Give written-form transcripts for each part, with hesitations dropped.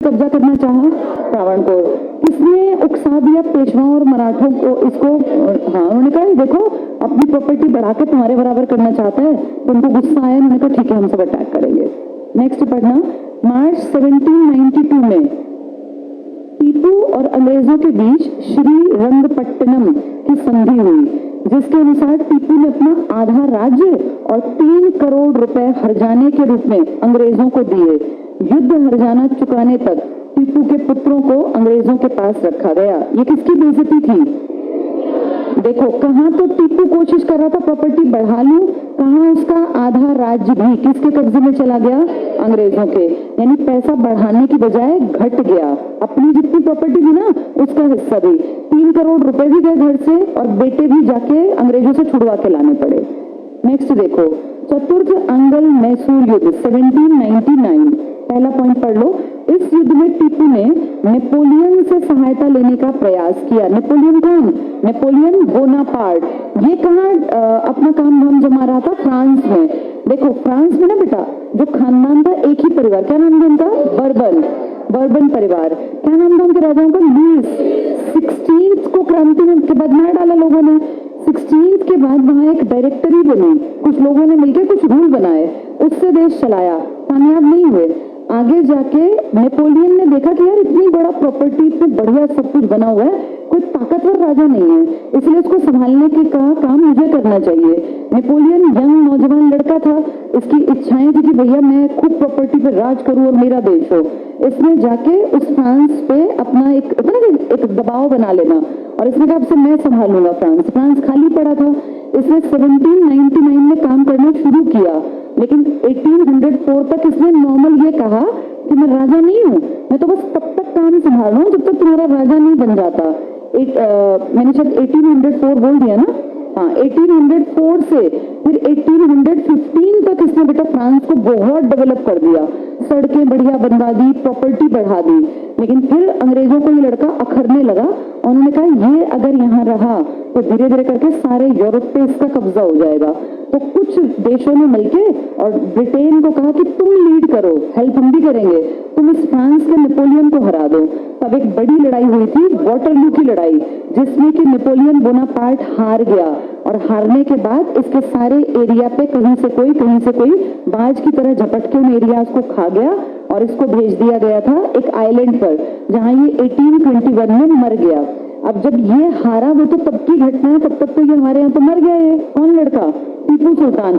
कब्जा करना चाहा? त्रावणकोर। किसने उकसा दिया पेशवाओं और मराठों को? इसको हाँ, उन्होंने कहा देखो अपनी प्रॉपर्टी बढ़ा के तुम्हारे बराबर करना चाहता है, तो उनको गुस्सा आया, उन्होंने कहा ठीक है हम सब अटैक करेंगे। नेक्स्ट पढ़ना, मार्च 1792 में टीपू और अंग्रेजों के बीच श्रीरंगपट्टनम की संधि हुई, जिसके अनुसार टीपू ने अपना आधा राज्य और 3 करोड़ रुपए हर्जाने के रूप में अंग्रेजों को दिए। युद्ध हर्जाना चुकाने तक टीपू के पुत्रों को अंग्रेजों के पास रखा गया। ये किसकी बेइज्जती थी? देखो, कहाँ तो टीपू कोशिश कर रहा था प्रॉपर्टी बढ़ा लूं, कहाँ उसका आधा राज्य भी किसके कब्जे में चला गया? अंग्रेजों के। यानी पैसा बढ़ाने की बजाय घट गया, अपनी जितनी प्रॉपर्टी थी ना उसका हिस्सा भी। 3 करोड़ रुपए भी गए घर से और बेटे भी जाके अंग्रेजों से छुड़वा के लाने पड़े। नेक्स्ट देखो, चतुर्थ अंगल मैसूर युद्ध 1799, पहला पॉइंट पढ़ लो। इस युद्ध में टीपू ने नेपोलियन से सहायता लेने का प्रयास किया। नेपोलियन कौन? Napoleon Bonaparte. ये कहाँ अपना काम धाम जमा रहा था? फ्रांस में। देखो फ्रांस में ना बेटा जो खानदान था, एक ही परिवार, क्या नाम था उनका? बर्बन। बर्बन परिवार। क्या नाम था उनके राजाओं का? लुईस 16 को क्रांति के बाद मार डाला लोगों ने। 16 के बाद वहां एक डायरेक्टरी बनी, कुछ लोगों ने मिलकर कुछ रूल बनाए, उससे देश चलाया, कामयाब नहीं हुए। आगे जाके नेपोलियन ने देखा कि यार इतनी बड़ा प्रॉपर्टी, इतनी बढ़िया सब कुछ बना हुआ है, कोई ताकतवर राजा नहीं है, इसलिए इसको संभालने के काम मुझे करना चाहिए। नेपोलियन यंग नौजवान लड़का था, इसकी इच्छाएं थी कि भैया मैं खूब प्रॉपर्टी पे राज करूं और मेरा देश हो। इसने जाके उस फ्रांस पे अपना एक दबाव बना लेना, और इसने कहा अब से मैं संभालूंगा फ्रांस। फ्रांस खाली पड़ा था। इसने 1799 में काम करना शुरू किया, लेकिन 1804 तक इसने नॉर्मल ये कहा कि मैं राजा नहीं हूँ, मैं तो बस तब तक काम संभाल रहा हूँ जब तक तुम्हारा राजा नहीं बन जाता। मैंने शायद 1804 बोल दिया ना? हाँ, 1804 से फिर 1815 तक इसने बेटा फ्रांस को बहुत डेवलप कर दिया, सड़कें बढ़िया बनवा दी, प्रॉपर्टी बढ़ा दी। लेकिन फिर अंग्रेजों को ये लड़का अखरने लगा, उन्होंने कहा ये अगर यहाँ रहा तो धीरे धीरे करके सारे यूरोप पे इसका कब्जा हो जाएगा। तो कुछ देशों ने मिलके और ब्रिटेन को कहा कि तुम लीड करो, हेल्प हम भी करेंगे, तुम इस फ्रांस के नेपोलियन को हरा दो। तब एक बड़ी लड़ाई हुई थी, वाटरलू की लड़ाई, जिसमें कि नेपोलियन बोनापार्ट हार गया, और हारने के बाद इसके सारे एरिया पे कहीं से कोई बाज की तरह झपट के उन एरियाज को खा गया और इसको भेज दिया गया था एक आइलैंड पर, जहां ये 1821 में मर गया। अब जब ये हारा, वो तो तब की घटना है, तब तक तो ये हमारे यहाँ तो मर गया। ये कौन लड़का? टीपू सुल्तान।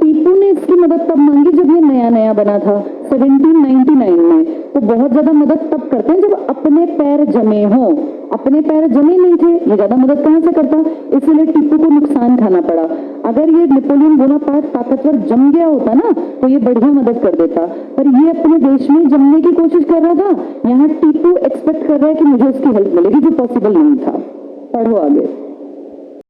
टीपू ने इसकी मदद तब मांगी जब ये नया नया बना था 1799 में। तो बहुत ज्यादा मदद तब करते हैं जब अपने पैर जमे हों। अपने पैर जमे नहीं थे, ये ज्यादा मदद कहां से करता? इसीलिए टीपू को नुकसान खाना पड़ा। अगर ये नेपोलियन बोनापार्ट ताकतवर जम गया होता ना तो ये बढ़िया मदद कर देता, पर ये अपने देश में जमने की कोशिश कर रहा था। यहाँ टीपू एक्सपेक्ट कर रहा है कि मुझे उसकी हेल्प मिलेगी, जो पॉसिबल नहीं था। पढ़ो आगे।